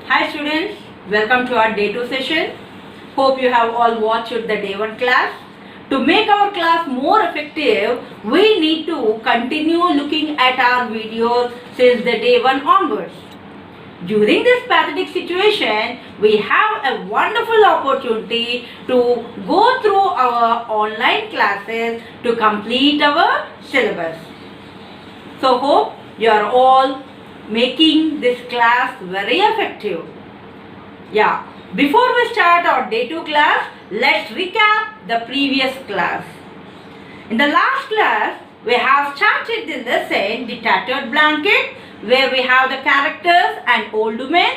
Hi students, welcome to our day 2 session. Hope you have all watched the day 1 class. To make our class more effective, we need to continue looking at our videos since the day 1 onwards. During this pathetic situation, we have a wonderful opportunity to go through our online classes to complete our syllabus. So hope you are all making this class very effective. Yeah, before we start our day 2 class, let's recap the previous class. In the last class, we have started the lesson, the tattered blanket, where we have the characters and old woman,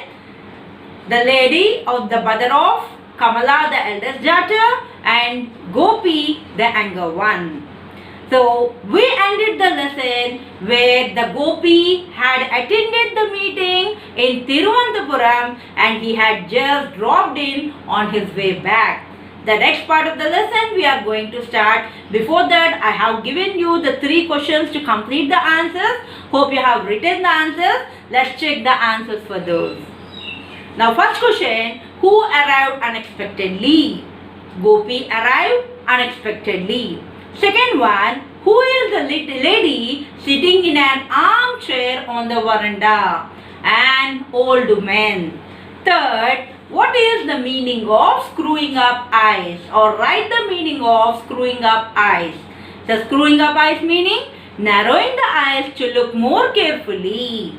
the lady of the mother of Kamala, the eldest daughter, and Gopi, the younger one. So we ended the lesson where the Gopi had attended the meeting in Thiruvananthapuram and he had just dropped in on his way back. The next part of the lesson we are going to start. Before that, I have given you the 3 questions to complete the answers. Hope you have written the answers. Let's check the answers for those. Now first question, who arrived unexpectedly? Gopi arrived unexpectedly. Second one, who is the lady sitting in an armchair on the veranda? An old woman. Third, what is the meaning of screwing up eyes? Or write the meaning of screwing up eyes. So screwing up eyes meaning narrowing the eyes to look more carefully.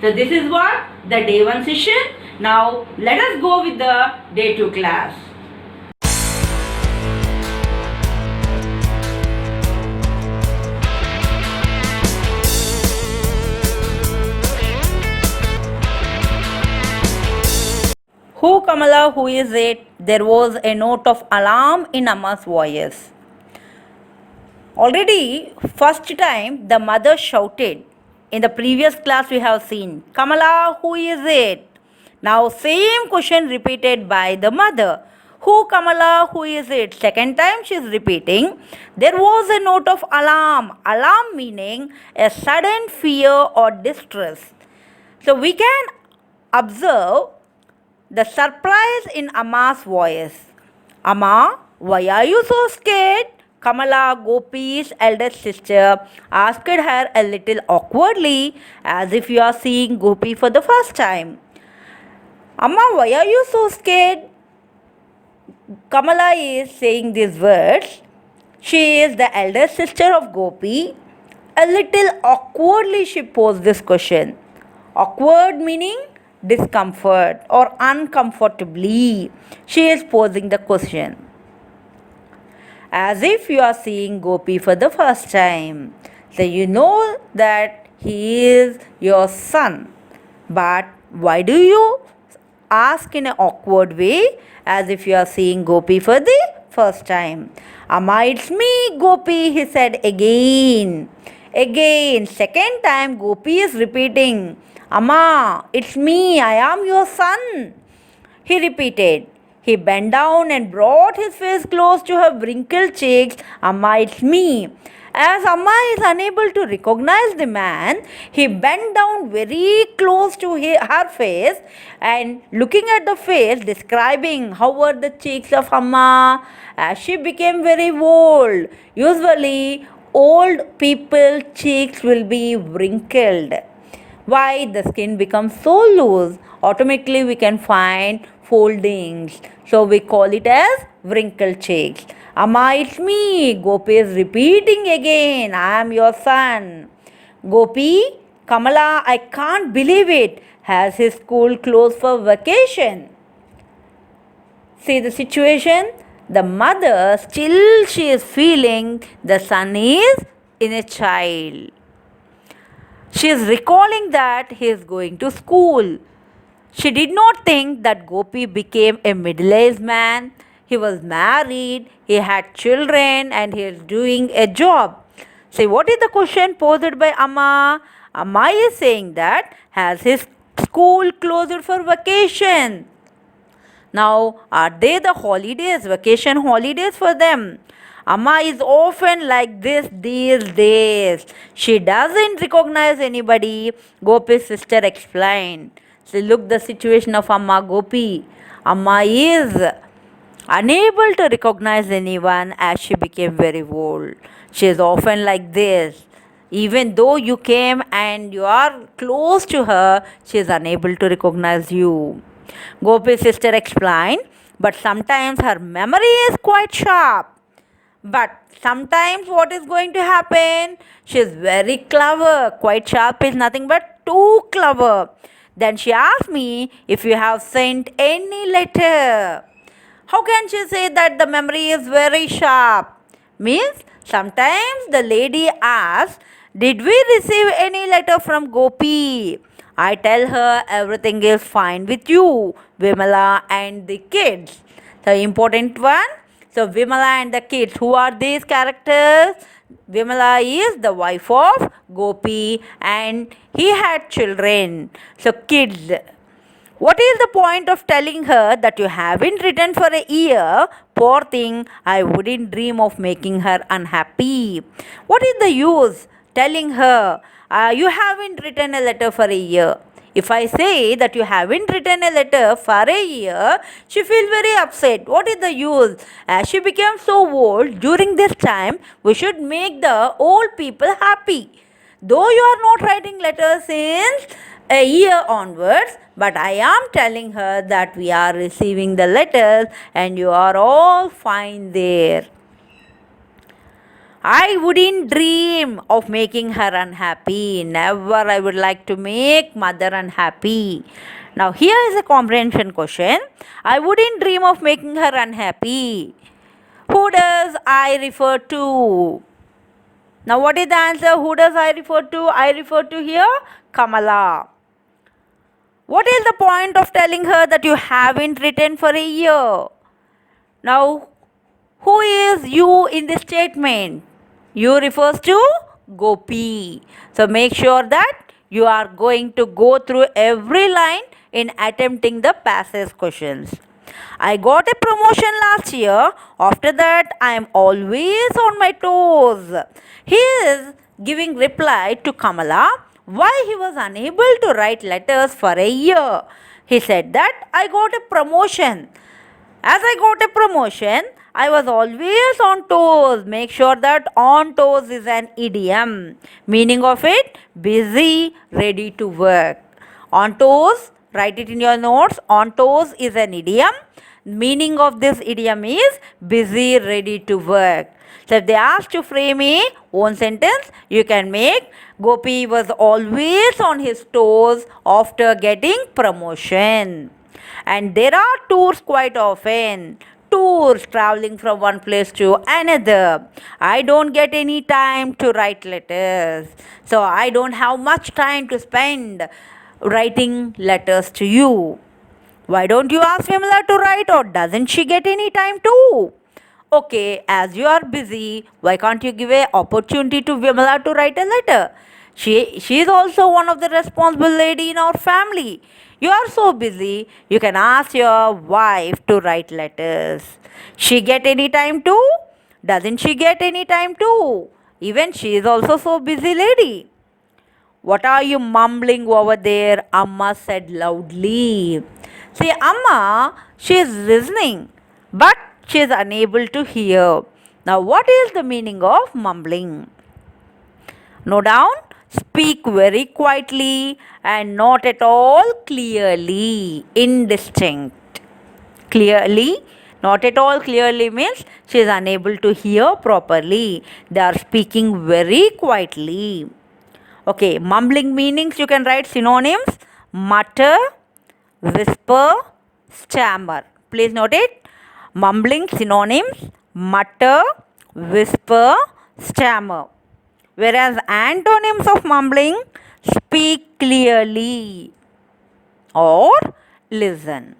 So this is what the day 1 session. Now let us go with the day 2 class. Who Kamala, who is it? There was a note of alarm in Amma's voice. Already, first time the mother shouted. In the previous class we have seen, Kamala, who is it? Now same question repeated by the mother. Who Kamala, who is it? Second time she is repeating. There was a note of alarm. Alarm meaning a sudden fear or distress. So we can observe the surprise in Amma's voice. Amma, why are you so scared? Kamala, Gopi's eldest sister, asked her a little awkwardly, as if you are seeing Gopi for the first time. Amma, why are you so scared? Kamala is saying these words. She is the eldest sister of Gopi. A little awkwardly she posed this question. Awkward meaning discomfort or uncomfortably. She is posing the question. As if you are seeing Gopi for the first time. So you know that he is your son. But why do you ask in an awkward way as if you are seeing Gopi for the first time? Amma, it's me, Gopi, he said again. Again, second time Gopi is repeating. Amma, it's me, I am your son. He repeated. He bent down and brought his face close to her wrinkled cheeks. Amma, it's me. As Amma is unable to recognize the man, he bent down very close to her face and looking at the face, describing how were the cheeks of Amma as she became very old. Usually, old people's cheeks will be wrinkled. Why the skin becomes so loose? Automatically we can find foldings. So we call it as wrinkled cheeks. Amma, it's me. Gopi is repeating again. I am your son. Gopi, Kamala, I can't believe it. Has his school closed for vacation? See the situation? The mother, still she is feeling the son is in a child. She is recalling that he is going to school. She did not think that Gopi became a middle-aged man. He was married, he had children and he is doing a job. See, what is the question posed by Amma? Amma is saying that has his school closed for vacation? Now, are they the holidays, vacation holidays for them? Amma is often like this these days. She doesn't recognize anybody, Gopi's sister explained. So look the situation of Amma Gopi. Amma is unable to recognize anyone as she became very old. She is often like this. Even though you came and you are close to her, she is unable to recognize you. Gopi's sister explained, but sometimes her memory is quite sharp. But sometimes what is going to happen? She is very clever. Quite sharp is nothing but too clever. Then she asked me if you have sent any letter. How can she say that the memory is very sharp? Means sometimes the lady asks, did we receive any letter from Gopi? I tell her everything is fine with you, Vimala and the kids. The important one. So Vimala and the kids, who are these characters? Vimala is the wife of Gopi and he had children. So kids. What is the point of telling her that you haven't written for a year? Poor thing, I wouldn't dream of making her unhappy. What is the use telling her you haven't written a letter for a year? If I say that you haven't written a letter for a year, she feels very upset. What is the use? As she became so old, during this time, we should make the old people happy. Though you are not writing letters since a year onwards, but I am telling her that we are receiving the letters and you are all fine there. I wouldn't dream of making her unhappy. Never I would like to make mother unhappy. Now here is a comprehension question. I wouldn't dream of making her unhappy. Who does I refer to? Now what is the answer? Who does I refer to? I refer to here Kamala. What is the point of telling her that you haven't written for a year? Now, who is you in this statement? You refers to Gopi. So make sure that you are going to go through every line in attempting the passage questions. I got a promotion last year. After that, I am always on my toes. He is giving reply to Kamala why he was unable to write letters for a year. He said that I got a promotion. As I got a promotion, I was always on toes. Make sure that on toes is an idiom. Meaning of it, busy, ready to work. On toes, write it in your notes. On toes is an idiom. Meaning of this idiom is busy, ready to work. So if they ask to frame a own sentence, you can make Gopi was always on his toes after getting promotion. And there are tours quite often. Tours traveling from one place to another. I don't get any time to write letters. So I don't have much time to spend writing letters to you. Why don't you ask Vimala to write, or doesn't she get any time too? Okay, as you are busy, why can't you give an opportunity to Vimala to write a letter? She is also one of the responsible lady in our family. You are so busy, you can ask your wife to write letters. She get any time too? Doesn't she get any time too? Even she is also so busy lady. What are you mumbling over there? Amma said loudly. See, Amma, she is listening, but she is unable to hear. Now, what is the meaning of mumbling? Note down, speak very quietly and not at all clearly, indistinct. Clearly, not at all clearly means she is unable to hear properly. They are speaking very quietly. Okay, mumbling meanings you can write synonyms: mutter, whisper, stammer. Please note it. Mumbling synonyms: mutter, whisper, stammer. Whereas antonyms of mumbling: speak clearly or listen.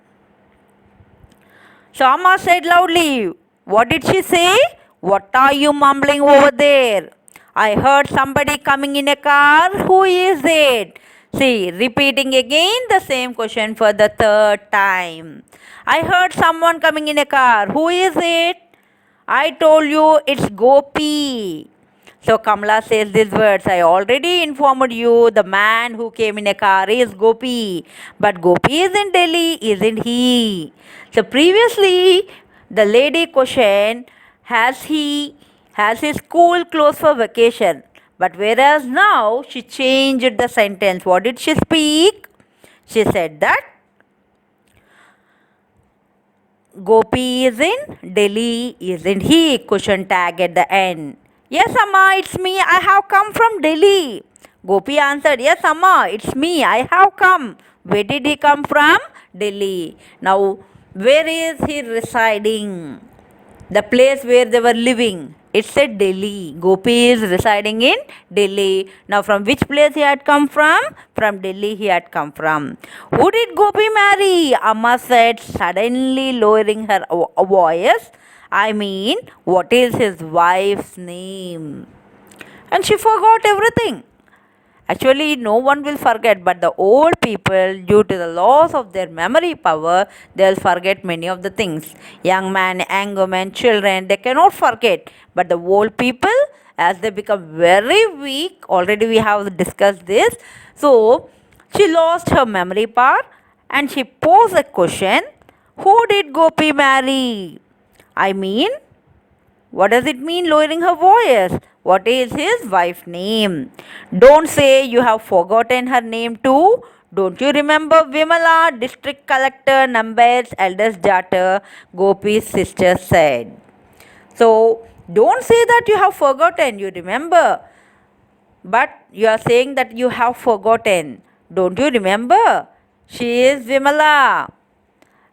So Amma said loudly. What did she say? What are you mumbling over there? I heard somebody coming in a car. Who is it? See, repeating again the same question for the third time. I heard someone coming in a car. Who is it? I told you it's Gopi. So Kamala says these words, I already informed you the man who came in a car is Gopi. But Gopi is in Delhi, isn't he? So previously the lady questioned, has his school closed for vacation? But whereas now she changed the sentence. What did she speak? She said that Gopi is in Delhi, isn't he? Question tag at the end. Yes, Amma, it's me. I have come from Delhi. Gopi answered, yes, Amma, it's me. I have come. Where did he come from? Delhi. Now, where is he residing? The place where they were living. It said Delhi. Gopi is residing in Delhi. Now, from which place he had come from? From Delhi he had come from. Who did Gopi marry? Amma said, suddenly lowering her voice. I mean, what is his wife's name? And she forgot everything. Actually, no one will forget, but the old people, due to the loss of their memory power, they'll forget many of the things. Young man, young women, children, they cannot forget. But the old people, as they become very weak, already we have discussed this. So, she lost her memory power and she posed a question, who did Gopi marry? I mean, what does it mean lowering her voice? What is his wife's name? Don't say you have forgotten her name too. Don't you remember Vimala, district collector, Namber's eldest daughter, Gopi's sister said. So, don't say that you have forgotten, you remember. But you are saying that you have forgotten. Don't you remember? She is Vimala.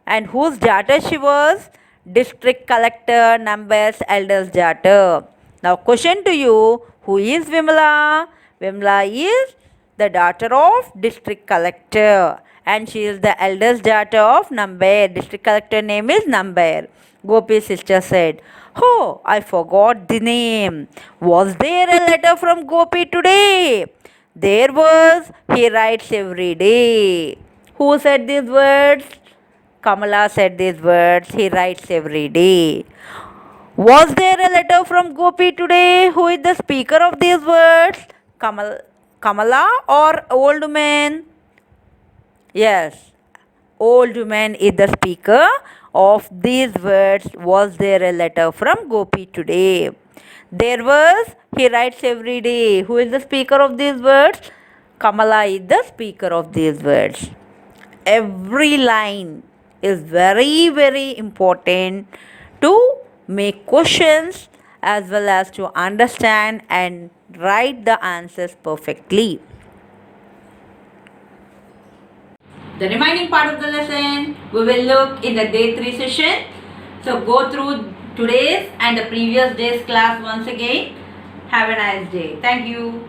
And whose daughter she was? District collector Namber's eldest daughter. Now question to you, who is Vimala? Vimala is the daughter of district collector and she is the eldest daughter of Namber. District collector name is Namber. Gopi's sister said, oh, I forgot the name. Was there a letter from Gopi today? There was. He writes every day. Who said these words? Kamala said these words, he writes every day. Was there a letter from Gopi today? Who is the speaker of these words? Kamala or old man? Yes, old man is the speaker of these words. Was there a letter from Gopi today? There was, he writes every day. Who is the speaker of these words? Kamala is the speaker of these words. Every line is very, very important to make questions as well as to understand and write the answers perfectly. The remaining part of the lesson we will look in the day 3 session. So go through today's and the previous day's class once again. Have a nice day. Thank you.